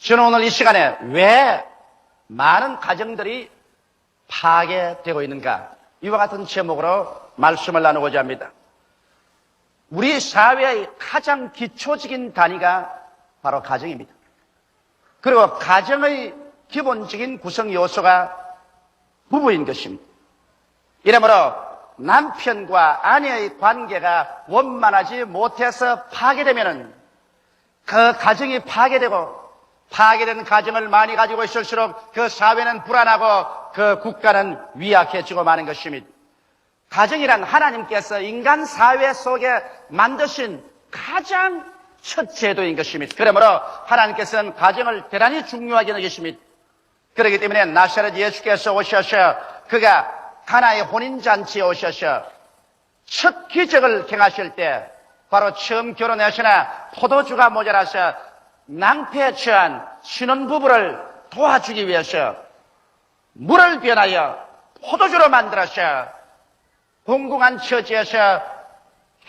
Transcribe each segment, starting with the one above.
저는 오늘 이 시간에 왜 많은 가정들이 파괴되고 있는가, 이와 같은 제목으로 말씀을 나누고자 합니다. 우리 사회의 가장 기초적인 단위가 바로 가정입니다. 그리고 가정의 기본적인 구성 요소가 부부인 것입니다. 이러므로 남편과 아내의 관계가 원만하지 못해서 파괴되면은 그 가정이 파괴되고, 파괴된 가정을 많이 가지고 있을수록 그 사회는 불안하고 그 국가는 위약해지고 마는 것입니다. 가정이란 하나님께서 인간 사회 속에 만드신 가장 첫 제도인 것입니다. 그러므로 하나님께서는 가정을 대단히 중요하게 여기십니다. 그렇기 때문에 나사렛 예수께서 오셔서 그가 가나의 혼인잔치에 오셔서 첫 기적을 행하실 때, 바로 처음 결혼하시나 포도주가 모자라서 낭패에 처한 신혼부부를 도와주기 위해서 물을 변하여 포도주로 만들어서 공공한 처지에서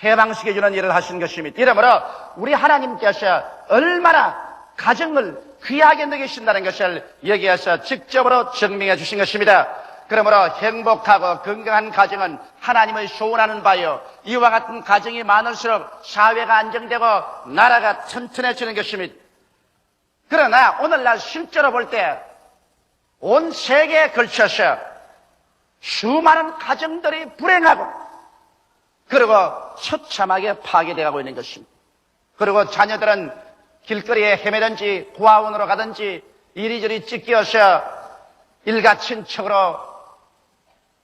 해방시켜주는 일을 하신 것입니다. 이러므로 우리 하나님께서 얼마나 가정을 귀하게 여기신다는 것을 여기에서 직접으로 증명해 주신 것입니다. 그러므로 행복하고 건강한 가정은 하나님의 소원하는 바요, 이와 같은 가정이 많을수록 사회가 안정되고 나라가 튼튼해지는 것입니다. 그러나 오늘날 실제로 볼 때 온 세계에 걸쳐서 수많은 가정들이 불행하고, 그리고 처참하게 파괴되어가고 있는 것입니다. 그리고 자녀들은 길거리에 헤매든지 고아원으로 가든지 이리저리 찢겨서 일가친척으로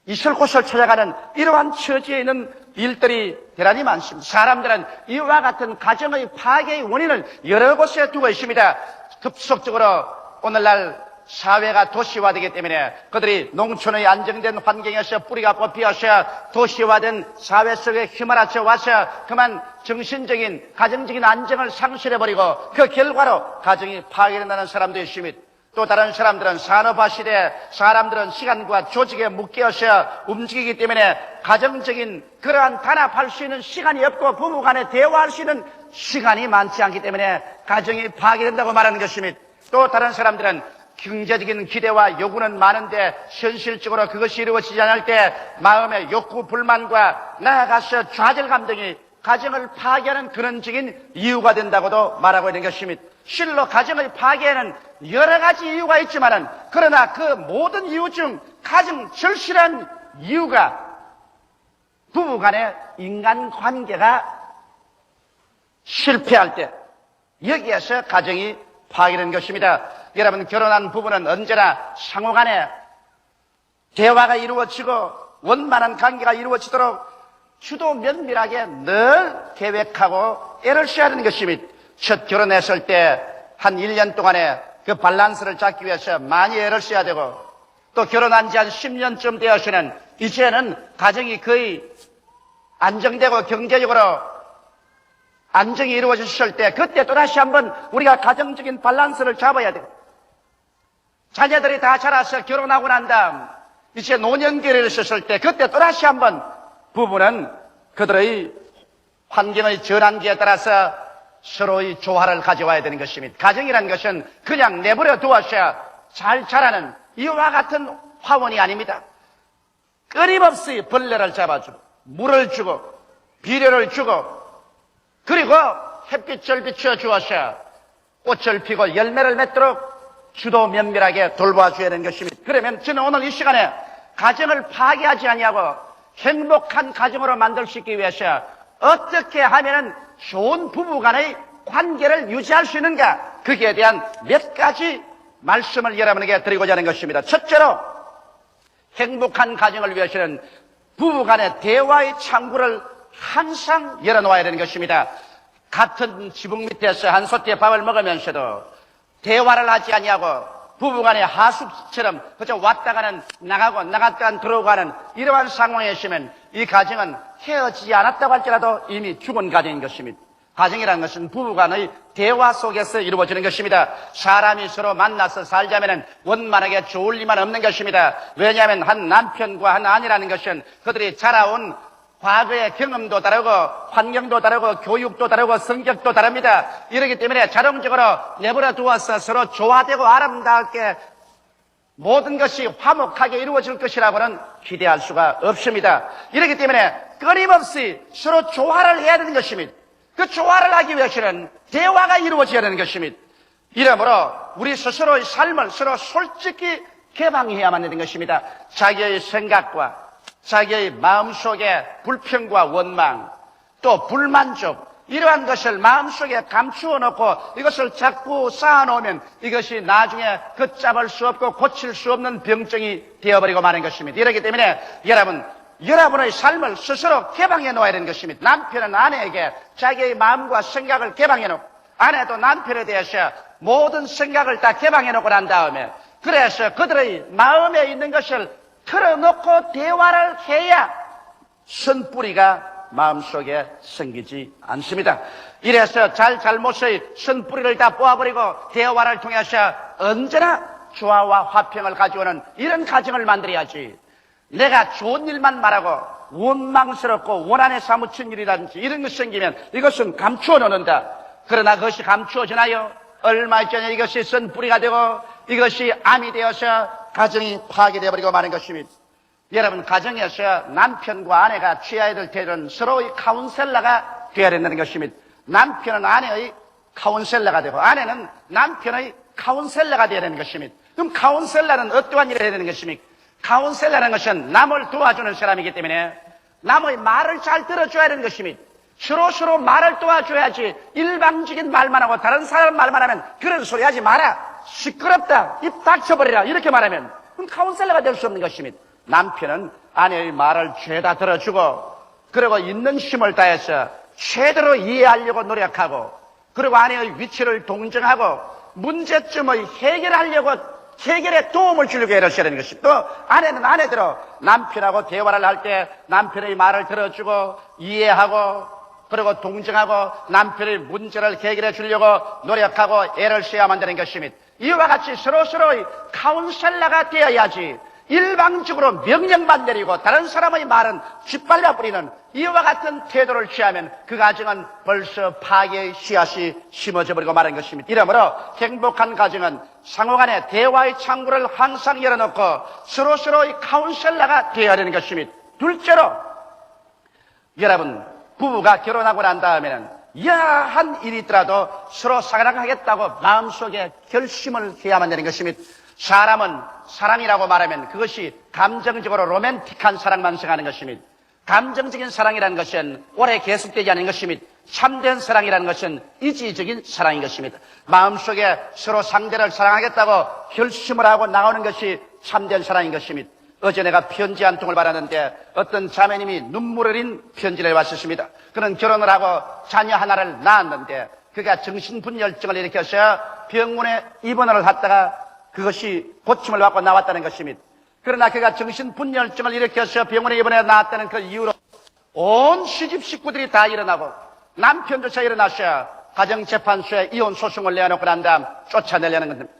있을 곳을 찾아가는 이러한 처지에 있는 일들이 대단히 많습니다. 사람들은 이와 같은 가정의 파괴의 원인을 여러 곳에 두고 있습니다. 급속적으로 오늘날 사회가 도시화되기 때문에 그들이 농촌의 안정된 환경에서 뿌리가 뽑혀서 도시화된 사회 속에 휘말아쳐 와서 그만 정신적인, 가정적인 안정을 상실해버리고 그 결과로 가정이 파괴된다는 사람도 있습니다. 또 다른 사람들은 산업화 시대에 사람들은 시간과 조직에 묶여서 움직이기 때문에 가정적인 그러한 단합할 수 있는 시간이 없고 부부 간에 대화할 수 있는 시간이 많지 않기 때문에 가정이 파괴된다고 말하는 것입니다. 또 다른 사람들은 경제적인 기대와 요구는 많은데 현실적으로 그것이 이루어지지 않을 때 마음의 욕구, 불만과 나아가서 좌절감 등이 가정을 파괴하는 근원적인 이유가 된다고도 말하고 있는 것입니다. 실로 가정의 파괴에는 여러 가지 이유가 있지만은, 그러나 그 모든 이유 중 가장 절실한 이유가 부부 간의 인간관계가 실패할 때, 여기에서 가정이 파괴되는 것입니다. 여러분, 결혼한 부부는 언제나 상호간에 대화가 이루어지고 원만한 관계가 이루어지도록 주도 면밀하게 늘 계획하고 애를 써야 하는 것입니다. 첫 결혼했을 때 한 1년 동안에 그 밸런스를 잡기 위해서 많이 애를 써야 되고, 또 결혼한 지 한 10년쯤 되어서는 이제는 가정이 거의 안정되고 경제적으로 안정이 이루어졌을 때 그때 또다시 한번 우리가 가정적인 밸런스를 잡아야 돼요. 자녀들이 다 자라서 결혼하고 난 다음 이제 노년기를 있었을 때 그때 또다시 한번 부부는 그들의 환경의 전환기에 따라서 서로의 조화를 가져와야 되는 것입니다. 가정이라는 것은 그냥 내버려 두어서 잘 자라는 이와 같은 화원이 아닙니다. 끊임없이 벌레를 잡아주고 물을 주고 비료를 주고, 그리고 햇빛을 비추어 주어서 꽃을 피고 열매를 맺도록 주도 면밀하게 돌봐줘야 되는 것입니다. 그러면 저는 오늘 이 시간에 가정을 파괴하지 아니하고 행복한 가정으로 만들 수 있기 위해서 어떻게 하면 좋은 부부간의 관계를 유지할 수 있는가, 거기에 대한 몇 가지 말씀을 여러분에게 드리고자 하는 것입니다. 첫째로, 행복한 가정을 위해서는 부부간의 대화의 창구를 항상 열어놓아야 되는 것입니다. 같은 지붕 밑에서 한 소띠의 밥을 먹으면서도 대화를 하지 아니하고 부부간의 하숙처럼 그저 왔다가는 나가고 나갔다가 들어오가는 이러한 상황에 있으면 이 가정은 헤어지지 않았다고 할지라도 이미 죽은 가정인 것입니다. 가정이라는 것은 부부간의 대화 속에서 이루어지는 것입니다. 사람이 서로 만나서 살자면 원만하게 좋을 리만 없는 것입니다. 왜냐하면 한 남편과 한 아내라는 것은 그들이 자라온 과거의 경험도 다르고 환경도 다르고 교육도 다르고 성격도 다릅니다. 이렇기 때문에 자동적으로 내버려 두어서 서로 조화되고 아름답게 모든 것이 화목하게 이루어질 것이라고는 기대할 수가 없습니다. 이렇기 때문에 끊임없이 서로 조화를 해야 되는 것입니다. 그 조화를 하기 위해서는 대화가 이루어져야 되는 것입니다. 이러므로 우리 스스로의 삶을 서로 솔직히 개방해야만 되는 것입니다. 자기의 생각과 자기의 마음속에 불평과 원망, 또 불만족, 이러한 것을 마음속에 감추어 놓고 이것을 자꾸 쌓아놓으면 이것이 나중에 걷잡을 수 없고 고칠 수 없는 병증이 되어버리고 마는 것입니다. 이렇기 때문에 여러분의 삶을 스스로 개방해 놓아야 되는 것입니다. 남편은 아내에게 자기의 마음과 생각을 개방해 놓고, 아내도 남편에 대해서 모든 생각을 다 개방해 놓고 난 다음에, 그래서 그들의 마음에 있는 것을 털어놓고 대화를 해야 선뿌리가 마음속에 생기지 않습니다. 이래서 잘못의 선뿌리를 다 뽑아버리고 대화를 통해서 언제나 조화와 화평을 가져오는 이런 가정을 만들어야지, 내가 좋은 일만 말하고 원망스럽고 원한에 사무친 일이라든지 이런 것이 생기면 이것은 감추어 놓는다. 그러나 그것이 감추어지나요? 얼마 전에 이것이 선뿌리가 되고 이것이 암이 되어서 가정이 파괴되어버리고 마는 것입니다. 여러분, 가정에서 남편과 아내가 취해야 될 태도는 서로의 카운셀러가 되어야 된다는 것입니다. 남편은 아내의 카운셀러가 되고 아내는 남편의 카운셀러가 되어야 되는 것입니다. 그럼 카운셀러는 어떠한 일을 해야 되는 것입니까? 카운셀러라는 것은 남을 도와주는 사람이기 때문에 남의 말을 잘 들어줘야 되는 것입니다. 서로 말을 도와줘야지 일방적인 말만 하고 다른 사람 말만 하면 그런 소리 하지 마라, 시끄럽다, 입 닥쳐버리라 이렇게 말하면 그럼 카운셀러가 될 수 없는 것입니다. 남편은 아내의 말을 죄다 들어주고 그리고 있는 힘을 다해서 최대로 이해하려고 노력하고 그리고 아내의 위치를 동정하고 문제점을 해결에 도움을 주려고 애를 써야 되는 것입니다. 또 아내는 아내대로 남편하고 대화를 할 때 남편의 말을 들어주고 이해하고 그리고 동정하고 남편의 문제를 해결해 주려고 노력하고 애를 써야만 되는 것입니다. 이와 같이 서로서로의 카운셀러가 되어야지 일방적으로 명령만 내리고 다른 사람의 말은 짓밟아 버리는 이와 같은 태도를 취하면 그 가정은 벌써 파괴의 씨앗이 심어져 버리고 마는 것입니다. 이러므로 행복한 가정은 상호간에 대화의 창구를 항상 열어놓고 서로서로의 카운셀러가 되어야 되는 것입니다. 둘째로, 여러분, 부부가 결혼하고 난 다음에는 야한 일이 있더라도 서로 사랑하겠다고 마음속에 결심을 해야만 되는 것입니다. 사람은 사랑이라고 말하면 그것이 감정적으로 로맨틱한 사랑만 생각하는 것입니다. 감정적인 사랑이라는 것은 오래 계속되지 않는 것입니다. 참된 사랑이라는 것은 이지적인 사랑인 것입니다. 마음속에 서로 상대를 사랑하겠다고 결심을 하고 나오는 것이 참된 사랑인 것입니다. 어제 내가 편지 한 통을 받았는데 어떤 자매님이 눈물 흘린 편지를 왔었습니다. 그는 결혼을 하고 자녀 하나를 낳았는데 그가 정신분열증을 일으켜서 병원에 입원을 했다가 그것이 고침을 받고 나왔다는 것입니다. 그러나 그가 정신분열증을 일으켜서 병원에 입원해 나왔다는 그 이유로 온 시집 식구들이 다 일어나고 남편조차 일어나서 가정재판소에 이혼 소송을 내놓고 난 다음 쫓아내려는 겁니다.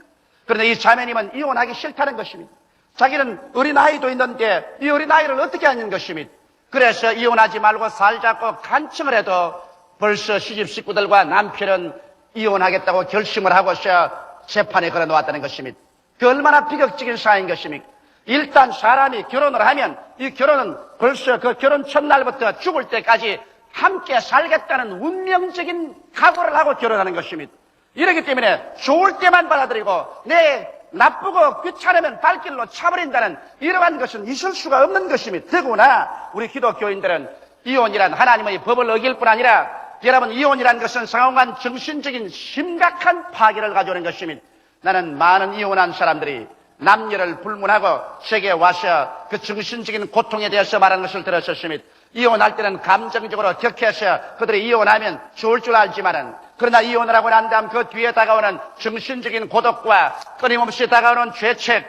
그런데 이 자매님은 이혼하기 싫다는 것입니다. 자기는 어린아이도 있는데 이 어린아이를 어떻게 하는 것입니다. 그래서 이혼하지 말고 살자고 간청을 해도 벌써 시집 식구들과 남편은 이혼하겠다고 결심을 하고서 재판에 걸어놓았다는 것입니다. 그 얼마나 비극적인 사회인 것입니까? 일단 사람이 결혼을 하면 이 결혼은 벌써 그 결혼 첫날부터 죽을 때까지 함께 살겠다는 운명적인 각오를 하고 결혼하는 것입니다. 이렇기 때문에 좋을 때만 받아들이고 내 나쁘고 귀찮으면 발길로 차버린다는 이러한 것은 있을 수가 없는 것입니다. 더구나 우리 기독교인들은 이혼이란 하나님의 법을 어길 뿐 아니라 여러분, 이혼이란 것은 상호간 정신적인 심각한 파괴를 가져오는 것입니다. 나는 많은 이혼한 사람들이 남녀를 불문하고 제게 와서 그 정신적인 고통에 대해서 말하는 것을 들었었습니다. 이혼할 때는 감정적으로 격해서 그들이 이혼하면 좋을 줄 알지만은 그러나 이혼을 하고 난 다음 그 뒤에 다가오는 정신적인 고독과 끊임없이 다가오는 죄책,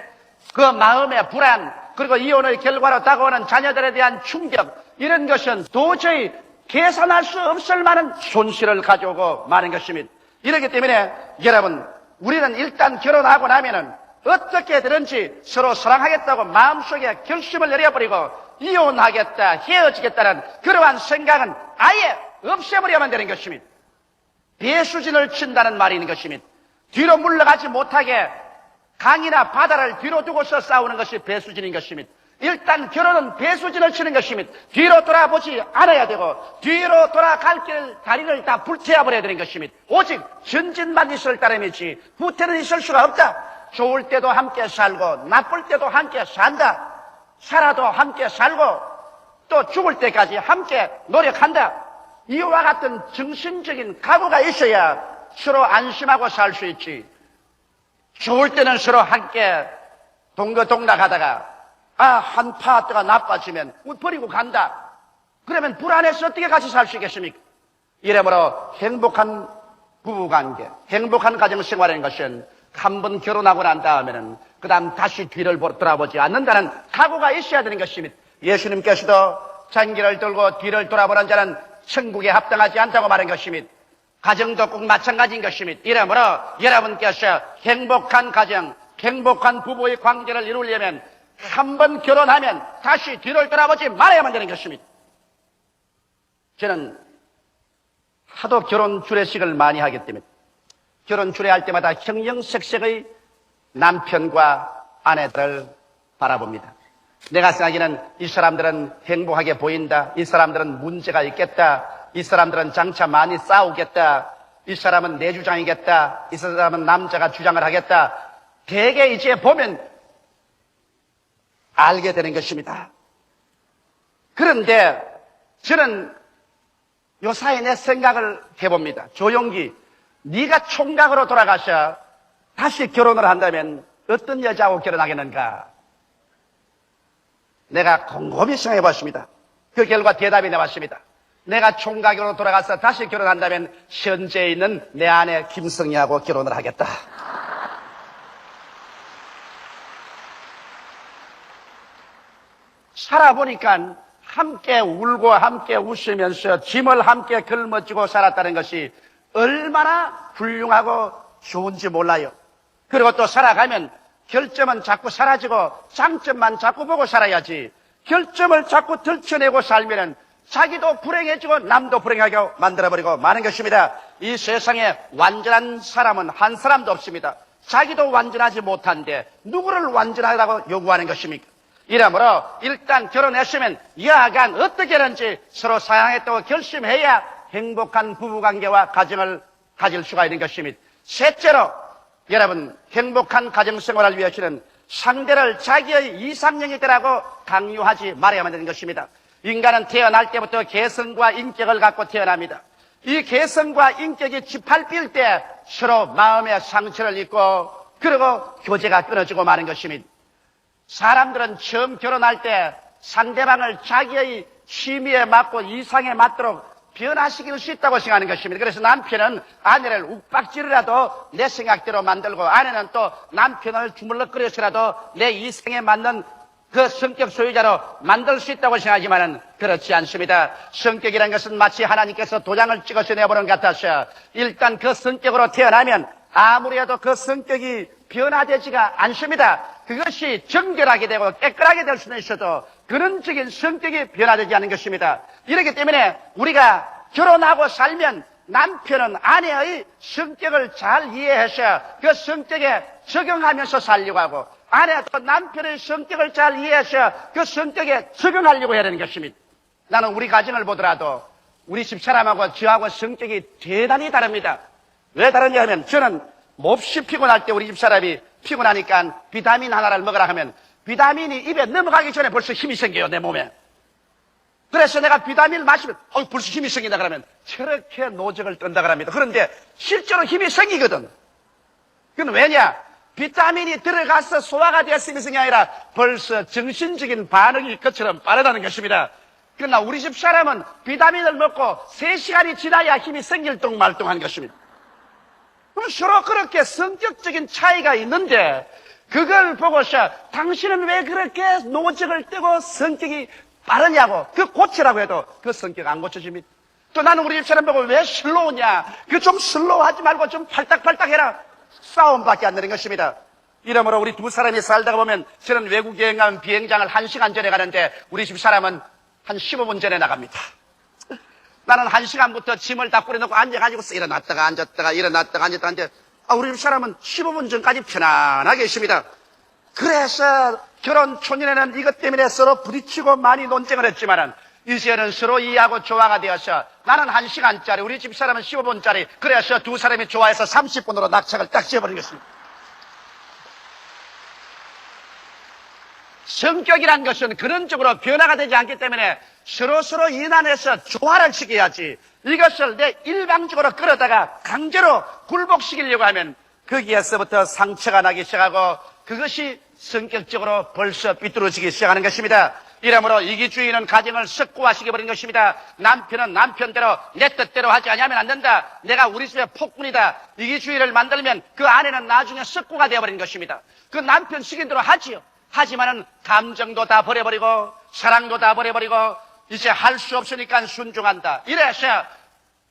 그 마음의 불안, 그리고 이혼의 결과로 다가오는 자녀들에 대한 충격, 이런 것은 도저히 계산할 수 없을 만한 손실을 가져오고 마는 것입니다. 이렇기 때문에 여러분, 우리는 일단 결혼하고 나면은 어떻게든지 서로 사랑하겠다고 마음속에 결심을 내려버리고 이혼하겠다, 헤어지겠다는 그러한 생각은 아예 없애버려야만 되는 것입니다. 배수진을 친다는 말이 있는 것입니다. 뒤로 물러가지 못하게 강이나 바다를 뒤로 두고서 싸우는 것이 배수진인 것입니다. 일단 결혼은 배수진을 치는 것입니다. 뒤로 돌아보지 않아야 되고 뒤로 돌아갈 길 다리를 다 불태워버려야 되는 것입니다. 오직 전진만 있을 따름이지 후퇴는 있을 수가 없다. 좋을 때도 함께 살고 나쁠 때도 함께 산다. 살아도 함께 살고 또 죽을 때까지 함께 노력한다. 이와 같은 정신적인 각오가 있어야 서로 안심하고 살 수 있지. 좋을 때는 서로 함께 동거동락하다가 한 파트가 나빠지면 버리고 간다. 그러면 불안해서 어떻게 같이 살 수 있겠습니까? 이러므로 행복한 부부관계, 행복한 가정생활인 것은 한 번 결혼하고 난 다음에는 그 다음 다시 뒤를 돌아보지 않는다는 각오가 있어야 되는 것입니다. 예수님께서도 잔기를 들고 뒤를 돌아보는 자는 천국에 합당하지 않다고 말한 것입니다. 가정도 꼭 마찬가지인 것입니다. 이러므로 여러분께서 행복한 가정, 행복한 부부의 관계를 이루려면 한 번 결혼하면 다시 뒤를 돌아보지 말아야만 되는 것입니다. 저는 하도 결혼 주례식을 많이 하기 때문에 결혼 주례할 때마다 형형색색의 남편과 아내들을 바라봅니다. 내가 생각하기에는 이 사람들은 행복하게 보인다. 이 사람들은 문제가 있겠다. 이 사람들은 장차 많이 싸우겠다. 이 사람은 내 주장이겠다. 이 사람은 남자가 주장을 하겠다. 대개 이제 보면 알게 되는 것입니다. 그런데 저는 요사이 내 생각을 해봅니다. 조용기, 네가 총각으로 돌아가셔 다시 결혼을 한다면 어떤 여자하고 결혼하겠는가? 내가 곰곰이 생각해 봤습니다. 그 결과 대답이 나왔습니다. 내가 총각으로 돌아가서 다시 결혼한다면 현재에 있는 내 아내 김성희하고 결혼을 하겠다. 살아보니까 함께 울고 함께 웃으면서 짐을 함께 걸머쥐고 살았다는 것이 얼마나 훌륭하고 좋은지 몰라요. 그리고 또 살아가면 결점은 자꾸 사라지고 장점만 자꾸 보고 살아야지. 결점을 자꾸 들춰내고 살면은 자기도 불행해지고 남도 불행하게 만들어버리고 마는 것입니다. 이 세상에 완전한 사람은 한 사람도 없습니다. 자기도 완전하지 못한데 누구를 완전하다고 요구하는 것입니까? 이러므로 일단 결혼했으면 여하간 어떻게든지 서로 사랑했다고 결심해야 행복한 부부관계와 가정을 가질 수가 있는 것입니다. 셋째로 여러분 행복한 가정생활을 위해서는 상대를 자기의 이상형이 되라고 강요하지 말아야만 되는 것입니다. 인간은 태어날 때부터 개성과 인격을 갖고 태어납니다. 이 개성과 인격이 짓밟힐 때 서로 마음의 상처를 입고 그리고 교제가 끊어지고 마는 것입니다. 사람들은 처음 결혼할 때 상대방을 자기의 취미에 맞고 이상에 맞도록 변화시킬 수 있다고 생각하는 것입니다. 그래서 남편은 아내를 욱박지르라도 내 생각대로 만들고 아내는 또 남편을 주물럭거려서라도 내 이성에 맞는 그 성격 소유자로 만들 수 있다고 생각하지만 그렇지 않습니다. 성격이라는 것은 마치 하나님께서 도장을 찍어서 내보는 것 같아서 일단 그 성격으로 태어나면 아무리 해도 그 성격이 변화되지가 않습니다. 그것이 정결하게 되고 깨끗하게 될 수는 있어도 근원적인 성격이 변화되지 않는 것입니다. 이렇기 때문에 우리가 결혼하고 살면 남편은 아내의 성격을 잘 이해해서 그 성격에 적용하면서 살려고 하고 아내도 남편의 성격을 잘 이해해서 그 성격에 적용하려고 해야 되는 것입니다. 나는 우리 가정을 보더라도 우리 집사람하고 저하고 성격이 대단히 다릅니다. 왜 다르냐 하면 저는 몹시 피곤할 때 우리 집사람이 피곤하니까 비타민 하나를 먹으라 하면 비타민이 입에 넘어가기 전에 벌써 힘이 생겨요, 내 몸에. 그래서 내가 비타민을 마시면 벌써 힘이 생긴다 그러면 저렇게 노적을 떤다 그럽니다. 그런데 실제로 힘이 생기거든. 그건 왜냐? 비타민이 들어가서 소화가 되었으면 이 아니라 벌써 정신적인 반응이 그처럼 빠르다는 것입니다. 그러나 우리 집 사람은 비타민을 먹고 3시간이 지나야 힘이 생길 똥말똥한 것입니다. 그럼 서로 그렇게 성격적인 차이가 있는데 그걸 보고서 당신은 왜 그렇게 노적을 떼고 성격이 빠르냐고 그 고치라고 해도 그 성격 안 고쳐집니다. 또 나는 우리 집 사람 보고 왜 슬로우냐 그 좀 슬로우하지 말고 좀 팔딱팔딱 해라 싸움밖에 안 되는 것입니다. 이러므로 우리 두 사람이 살다가 보면 저는 외국 여행 가면 비행장을 1시간 전에 가는데 우리 집 사람은 한 15분 전에 나갑니다. 나는 1시간부터 짐을 다 뿌려놓고 앉아가지고 일어났다가 앉았다가 일어났다가 앉았다가 우리 집 사람은 15분 전까지 편안하게 있습니다. 그래서 결혼 초년에는 이것 때문에 서로 부딪히고 많이 논쟁을 했지만은 이제는 서로 이해하고 조화가 되어서 나는 1시간짜리 우리 집 사람은 15분짜리 그래서 두 사람이 좋아해서 30분으로 낙착을 딱 지어버린 것입니다. 성격이란 것은 그런 쪽으로 변화가 되지 않기 때문에 서로 인한해서 조화를 시켜야지 이것을 내 일방적으로 끌어다가 강제로 굴복시키려고 하면 거기에서부터 상처가 나기 시작하고 그것이 성격적으로 벌써 삐뚤어지기 시작하는 것입니다. 이러므로 이기주의는 가정을 석고화시켜버린 것입니다. 남편은 남편대로 내 뜻대로 하지 않으면 안 된다. 내가 우리 집의 폭군이다. 이기주의를 만들면 그 아내는 나중에 석고가 되어버린 것입니다. 그 남편 시킨 대로 하지요. 하지만은 감정도 다 버려버리고 사랑도 다 버려버리고 이제 할 수 없으니까 순종한다. 이래서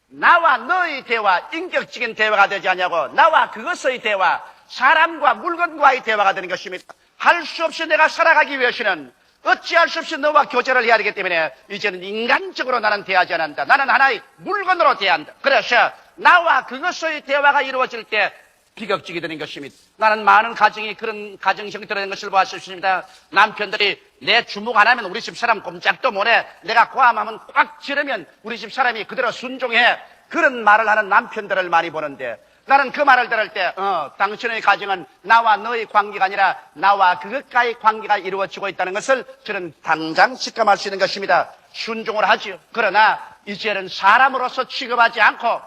나와 너의 대화, 인격적인 대화가 되지 않냐고 나와 그것의 대화, 사람과 물건과의 대화가 되는 것입니다. 할 수 없이 내가 살아가기 위해서는 어찌할 수 없이 너와 교제를 해야 되기 때문에 이제는 인간적으로 나는 대하지 않는다. 나는 하나의 물건으로 대한다. 그래서 나와 그것의 대화가 이루어질 때 비극적이 되는 것입니다. 나는 많은 가정이 그런 가정 형태로 된 것을 보았습니다. 남편들이 내 주목 안 하면 우리 집 사람 꼼짝도 못해. 내가 고함하면 꽉 지르면 우리 집 사람이 그대로 순종해. 그런 말을 하는 남편들을 많이 보는데 나는 그 말을 들을 때 당신의 가정은 나와 너의 관계가 아니라 나와 그것과의 관계가 이루어지고 있다는 것을 저는 당장 직감할 수 있는 것입니다. 순종을 하지요. 그러나 이제는 사람으로서 취급하지 않고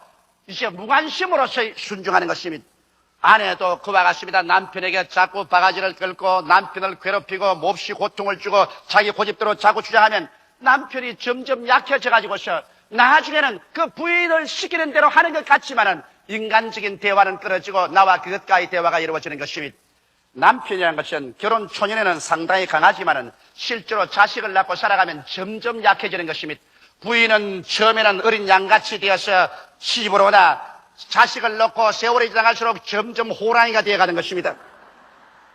이제 무관심으로서 순종하는 것입니다. 아내도 그와 같습니다. 남편에게 자꾸 바가지를 끌고 남편을 괴롭히고 몹시 고통을 주고 자기 고집대로 자꾸 주장하면 남편이 점점 약해져 가지고서 나중에는 그 부인을 시키는 대로 하는 것 같지만은 인간적인 대화는 끊어지고 나와 그것과의 대화가 이루어지는 것입니다. 남편이라는 것은 결혼 초년에는 상당히 강하지만은 실제로 자식을 낳고 살아가면 점점 약해지는 것입니다. 부인은 처음에는 어린 양같이 되어서 시집을 오나 자식을 낳고 세월이 지나갈수록 점점 호랑이가 되어가는 것입니다.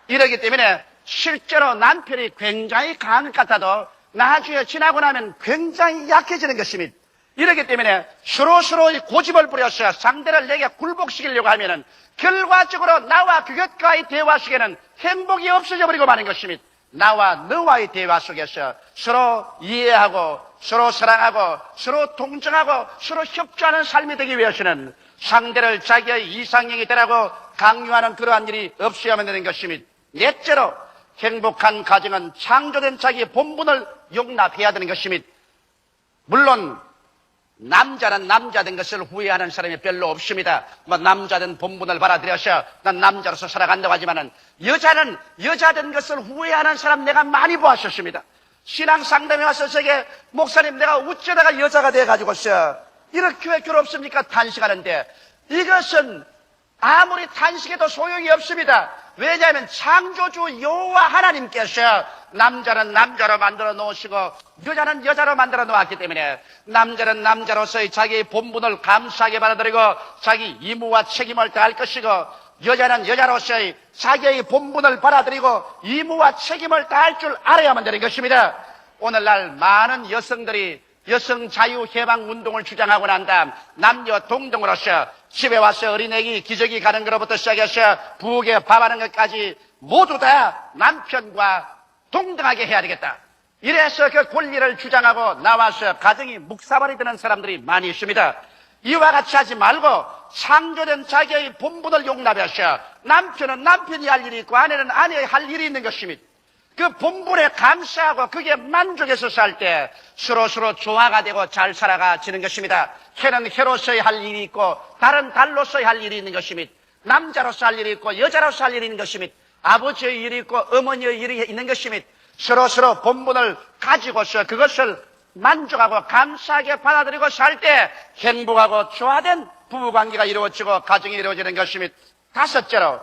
이러기 때문에 실제로 남편이 굉장히 강한 것 같아도 나중에 지나고 나면 굉장히 약해지는 것입니다. 이러기 때문에 서로의 고집을 부려서 상대를 내게 굴복시키려고 하면은 결과적으로 나와 그것과의 대화 속에는 행복이 없어져 버리고 마는 것입니다. 나와 너와의 대화 속에서 서로 이해하고 서로 사랑하고 서로 동정하고 서로 협조하는 삶이 되기 위해서는 상대를 자기의 이상형이 되라고 강요하는 그러한 일이 없어야만 되는 것입니다. 넷째로 행복한 가정은 창조된 자기의 본분을 용납해야 되는 것입니다. 물론 남자는 남자된 것을 후회하는 사람이 별로 없습니다. 남자된 본분을 받아들여서 난 남자로서 살아간다고 하지만은 여자는 여자된 것을 후회하는 사람 내가 많이 보았었습니다. 신앙 상담에 와서 저게 목사님 내가 어쩌다가 여자가 돼가지고서 이렇게 왜 괴롭습니까? 탄식하는데 이것은 아무리 탄식해도 소용이 없습니다. 왜냐하면 창조주 여호와 하나님께서 남자는 남자로 만들어 놓으시고 여자는 여자로 만들어 놓았기 때문에 남자는 남자로서의 자기의 본분을 감사하게 받아들이고 자기 임무와 책임을 다할 것이고 여자는 여자로서의 자기의 본분을 받아들이고 임무와 책임을 다할 줄 알아야만 되는 것입니다. 오늘날 많은 여성들이 여성 자유해방 운동을 주장하고 난 다음 남녀 동등으로서 집에 와서 어린애기 기저귀 가는 것부터 시작해서 부엌에 밥하는 것까지 모두 다 남편과 동등하게 해야 되겠다. 이래서 그 권리를 주장하고 나와서 가정이 묵사발이 되는 사람들이 많이 있습니다. 이와 같이 하지 말고 창조된 자기의 본분을 용납해서 남편은 남편이 할 일이 있고 아내는 아내의 할 일이 있는 것입니다. 그 본분에 감사하고 그게 만족해서 살 때 서로 조화가 되고 잘 살아가지는 것입니다. 해는 해로서의 할 일이 있고 달은 달로서의 할 일이 있는 것입니다. 남자로서 할 일이 있고 여자로서 할 일이 있는 것입니다. 아버지의 일이 있고 어머니의 일이 있는 것입니다. 서로 본분을 가지고서 그것을 만족하고 감사하게 받아들이고 살 때 행복하고 조화된 부부관계가 이루어지고 가정이 이루어지는 것입니다. 다섯째로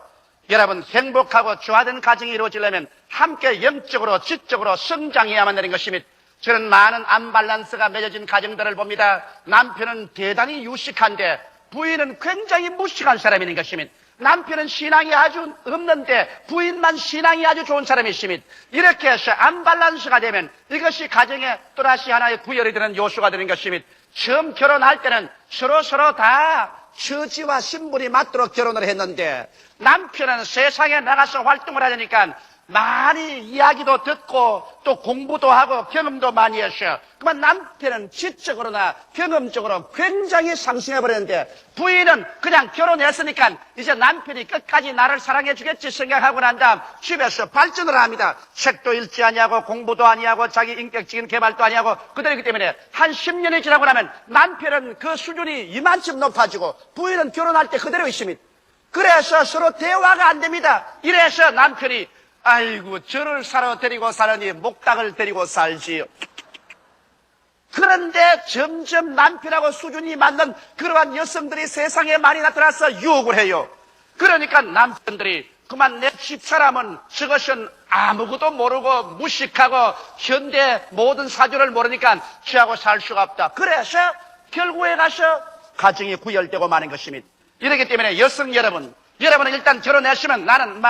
여러분 행복하고 조화된 가정이 이루어지려면 함께 영적으로 지적으로 성장해야만 되는 것입니다. 저는 많은 안밸런스가 맺어진 가정들을 봅니다. 남편은 대단히 유식한데 부인은 굉장히 무식한 사람이 있는 것입니다. 남편은 신앙이 아주 없는데 부인만 신앙이 아주 좋은 사람이 있습니다. 이렇게 해서 안밸런스가 되면 이것이 가정에 또다시 하나의 구열이 되는 요소가 되는 것입니다. 처음 결혼할 때는 서로 다 처지와 신분이 맞도록 결혼을 했는데 남편은 세상에 나가서 활동을 하려니까 많이 이야기도 듣고 또 공부도 하고 경험도 많이 했어요. 그러면 남편은 지적으로나 경험적으로 굉장히 상승해버렸는데 부인은 그냥 결혼했으니까 이제 남편이 끝까지 나를 사랑해 주겠지 생각하고 난 다음 집에서 발전을 합니다. 책도 읽지 아니하고 공부도 아니하고 자기 인격적인 개발도 아니하고 그들이기 때문에 한 10년이 지나고 나면 남편은 그 수준이 이만큼 높아지고 부인은 결혼할 때 그대로 있습니다. 그래서 서로 대화가 안 됩니다. 이래서 남편이 아이고 저를 사러 데리고 사느니 목닭을 데리고 살지요. 그런데 점점 남편하고 수준이 맞는 그러한 여성들이 세상에 많이 나타나서 유혹을 해요. 그러니까 남편들이 그만 내 집사람은 저것은 아무것도 모르고 무식하고 현대 모든 사주를 모르니까 저하고 살 수가 없다. 그래서 결국에 가서 가정이 구열되고 마는 것입니다. 이렇기 때문에 여성 여러분은 일단 결혼했으면 나는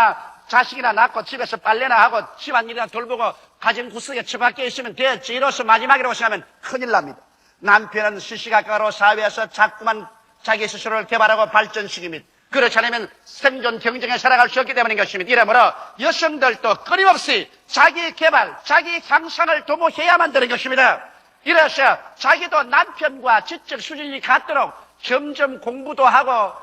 자식이나 낳고 집에서 빨래나 하고 집안일이나 돌보고 가정 구석에 처박혀 있으면 됐지. 이로써 마지막이라고 생각하면 큰일 납니다. 남편은 시시각각으로 사회에서 자꾸만 자기 스스로를 개발하고 발전시킵니다. 그렇지 않으면 생존 경쟁에 살아갈 수 없기 때문인 것입니다. 이러므로 여성들도 끊임없이 자기 개발, 자기 향상을 도모해야만 되는 것입니다. 이래서 자기도 남편과 지적 수준이 같도록 점점 공부도 하고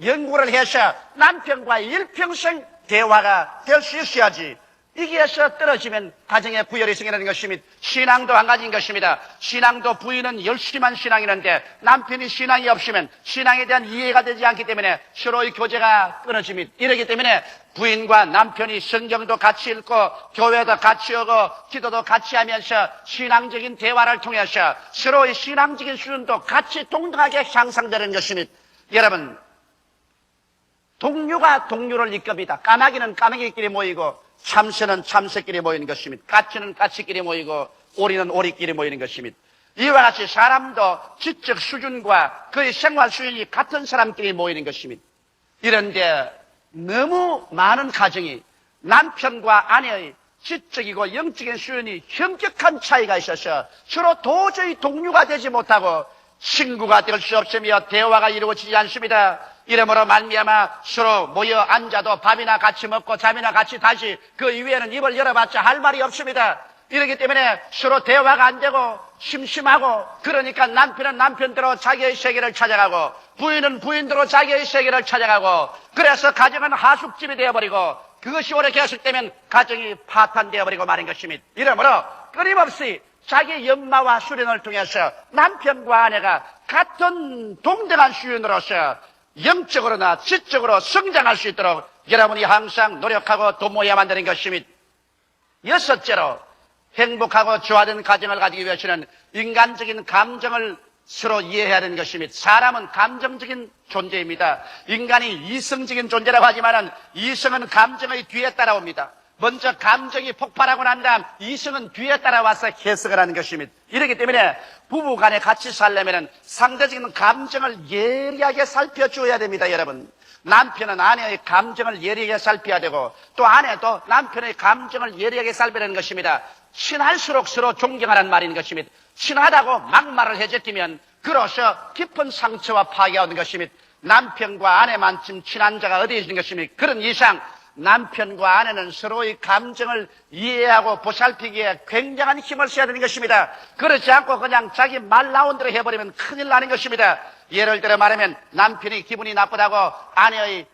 연구를 해서 남편과 일평생 대화가 될 수 있어야지. 이게서 떨어지면 가정의 구열이 생기는 것입니다. 신앙도 한 가지인 것입니다. 신앙도 부인은 열심한 신앙이는데 남편이 신앙이 없으면 신앙에 대한 이해가 되지 않기 때문에 서로의 교제가 끊어집니다. 이러기 때문에 부인과 남편이 성경도 같이 읽고 교회도 같이 오고 기도도 같이 하면서 신앙적인 대화를 통해서 서로의 신앙적인 수준도 같이 동등하게 향상되는 것입니다. 여러분, 동료가 동료를 이끕니다. 까마귀는 까마귀끼리 모이고 참새는 참새끼리 모이는 것입니다. 까치는 까치끼리 모이고 오리는 오리끼리 모이는 것입니다. 이와 같이 사람도 지적 수준과 그의 생활 수준이 같은 사람끼리 모이는 것입니다. 이런데 너무 많은 가정이 남편과 아내의 지적이고 영적인 수준이 현격한 차이가 있어서 서로 도저히 동료가 되지 못하고 친구가 될 수 없으며 대화가 이루어지지 않습니다. 이러므로 말미암아 서로 모여 앉아도 밥이나 같이 먹고 잠이나 같이 다시 그 이후에는 입을 열어봤자 할 말이 없습니다. 이러기 때문에 서로 대화가 안 되고 심심하고 그러니까 남편은 남편대로 자기의 세계를 찾아가고 부인은 부인대로 자기의 세계를 찾아가고 그래서 가정은 하숙집이 되어버리고 그것이 오래 계속되면 가정이 파탄되어버리고 마는 것입니다. 이러므로 끊임없이 자기 연마와 수련을 통해서 남편과 아내가 같은 동등한 수준으로서 영적으로나 지적으로 성장할 수 있도록 여러분이 항상 노력하고 도모해야만 되는 것입니다. 여섯째로 행복하고 조화된 가정을 가지기 위해서는 인간적인 감정을 서로 이해해야 되는 것입니다. 사람은 감정적인 존재입니다. 인간이 이성적인 존재라고 하지만 이성은 감정의 뒤에 따라옵니다. 먼저 감정이 폭발하고 난 다음 이성은 뒤에 따라와서 해석을 하는 것입니다. 이렇기 때문에 부부간에 같이 살려면 상대적인 감정을 예리하게 살펴줘야 됩니다. 여러분, 남편은 아내의 감정을 예리하게 살펴야 되고 또 아내도 남편의 감정을 예리하게 살펴내는 것입니다. 친할수록 서로 존경하라는 말인 것입니다. 친하다고 막말을 해제끼면 그로서 깊은 상처와 파괴가 오는 것입니다. 남편과 아내만큼 친한 자가 어디 있는 것입니까? 그런 이상 남편과 아내는 서로의 감정을 이해하고 보살피기에 굉장한 힘을 써야 되는 것입니다. 그렇지 않고 그냥 자기 말 나온 대로 해버리면 큰일 나는 것입니다. 예를 들어 말하면 남편이 기분이 나쁘다고 아내의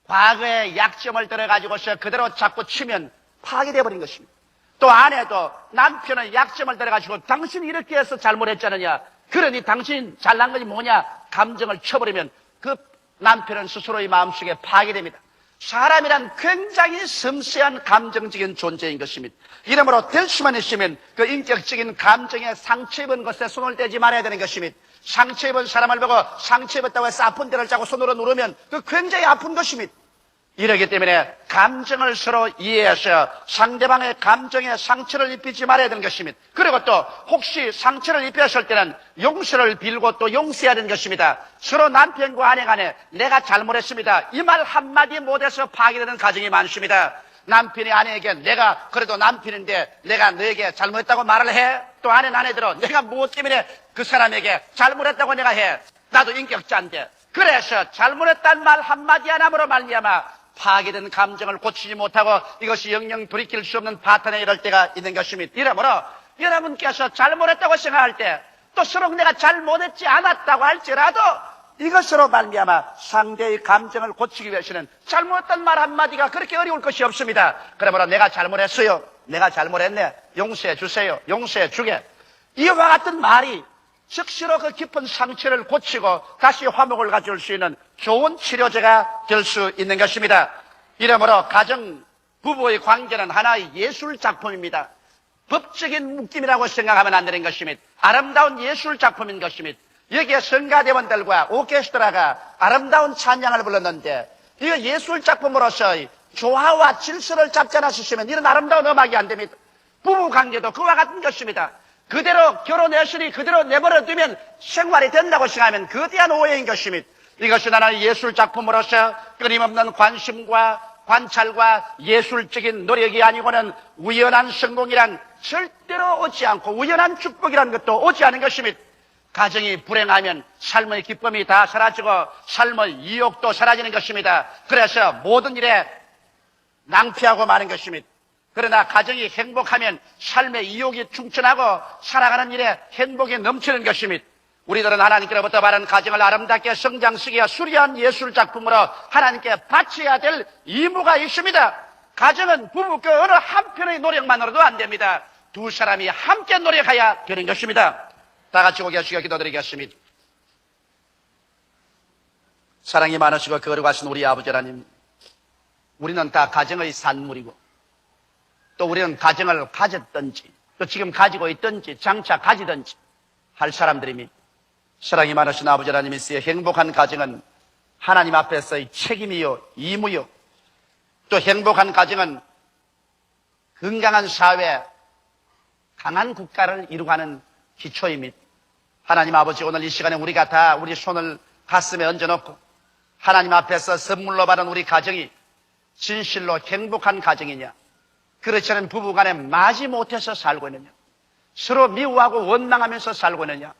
과거의 약점을 들어가지고서 그대로 자꾸 치면 파괴되어버린 것입니다. 또 아내도 남편의 약점을 들어가지고 당신이 이렇게 해서 잘못했잖느냐, 그러니 당신 잘난 것이 뭐냐 감정을 쳐버리면 그 남편은 스스로의 마음속에 파괴됩니다. 사람이란 굉장히 섬세한 감정적인 존재인 것입니다. 이러므로 될 수만 있으면 그 인격적인 감정에 상처 입은 것에 손을 떼지 말아야 되는 것입니다. 상처 입은 사람을 보고 상처 입었다고 해서 아픈 데를 자고 손으로 누르면 그 굉장히 아픈 것입니다. 이러기 때문에 감정을 서로 이해해서 상대방의 감정에 상처를 입히지 말아야 되는 것입니다. 그리고 또 혹시 상처를 입혔을 때는 용서를 빌고 또 용서해야 되는 것입니다. 서로 남편과 아내 간에 내가 잘못했습니다, 이 말 한마디 못해서 파괴되는 가정이 많습니다. 남편이 아내에게 내가 그래도 남편인데 내가 너에게 잘못했다고 말을 해? 또 아내는 아내대로 내가 무엇 때문에 그 사람에게 잘못했다고 내가 해? 나도 인격자인데. 그래서 잘못했다는 말 한마디 하나로 말미암아 파괴된 감정을 고치지 못하고 이것이 영영 돌이킬 수 없는 파탄에 이를 때가 있는 것입니다. 이러므로 여러분께서 잘못했다고 생각할 때 또 서로 내가 잘못했지 않았다고 할지라도 이것으로 말미암아 상대의 감정을 고치기 위해서는 잘못했다는 말 한마디가 그렇게 어려울 것이 없습니다. 그러므로 내가 잘못했어요, 내가 잘못했네, 용서해 주세요, 용서해 주게, 이와 같은 말이 즉시로 그 깊은 상처를 고치고 다시 화목을 가져올 수 있는 좋은 치료제가 될 수 있는 것입니다. 이러므로 가정 부부의 관계는 하나의 예술 작품입니다. 법적인 묶임이라고 생각하면 안 되는 것입니다. 아름다운 예술 작품인 것입니다. 여기에 성가대원들과 오케스트라가 아름다운 찬양을 불렀는데 이거 예술 작품으로서 조화와 질서를 잡지 않았으면 이런 아름다운 음악이 안 됩니다. 부부 관계도 그와 같은 것입니다. 그대로 결혼했으니 그대로 내버려 두면 생활이 된다고 생각하면 거대한 오해인 것입니다. 이것은 하나의 예술 작품으로서 끊임없는 관심과 관찰과 예술적인 노력이 아니고는 우연한 성공이란 절대로 오지 않고 우연한 축복이라는 것도 오지 않은 것입니다. 가정이 불행하면 삶의 기쁨이 다 사라지고 삶의 이욕도 사라지는 것입니다. 그래서 모든 일에 낭피하고 마는 것입니다. 그러나 가정이 행복하면 삶의 이욕이 충천하고 살아가는 일에 행복이 넘치는 것입니다. 우리들은 하나님께로부터 받은 가정을 아름답게 성장시키어 수려한 예술작품으로 하나님께 바쳐야 될 의무가 있습니다. 가정은 부부 그 어느 한편의 노력만으로도 안 됩니다. 두 사람이 함께 노력해야 되는 것입니다. 다 같이 고개 숙여 기도드리겠습니다. 사랑이 많으시고 거룩하신 우리 아버지 하나님, 우리는 다 가정의 산물이고 또 우리는 가정을 가졌든지 또 지금 가지고 있든지 장차 가지든지 할 사람들입니다. 사랑이 많으신 아버지 하나님이시여, 행복한 가정은 하나님 앞에서의 책임이요 의무요, 또 행복한 가정은 건강한 사회, 강한 국가를 이루가는 기초입니다. 하나님 아버지, 오늘 이 시간에 우리가 다 우리 손을 가슴에 얹어놓고 하나님 앞에서 선물로 받은 우리 가정이 진실로 행복한 가정이냐, 그렇지 않은 부부간에 마지못해서 살고 있느냐, 서로 미워하고 원망하면서 살고 있느냐,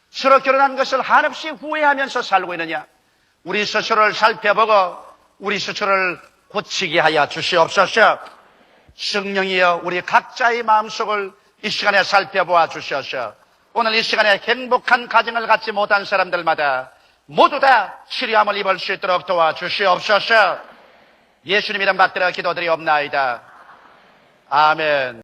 서로 결혼한 것을 한없이 후회하면서 살고 있느냐, 우리 스스로를 살펴보고 우리 스스로를 고치게 하여 주시옵소서. 성령이여, 우리 각자의 마음속을 이 시간에 살펴보아 주셔서 오늘 이 시간에 행복한 가정을 갖지 못한 사람들마다 모두 다 치료함을 입을 수 있도록 도와주시옵소서. 예수님 이름 받들어 기도드리옵나이다. 아멘.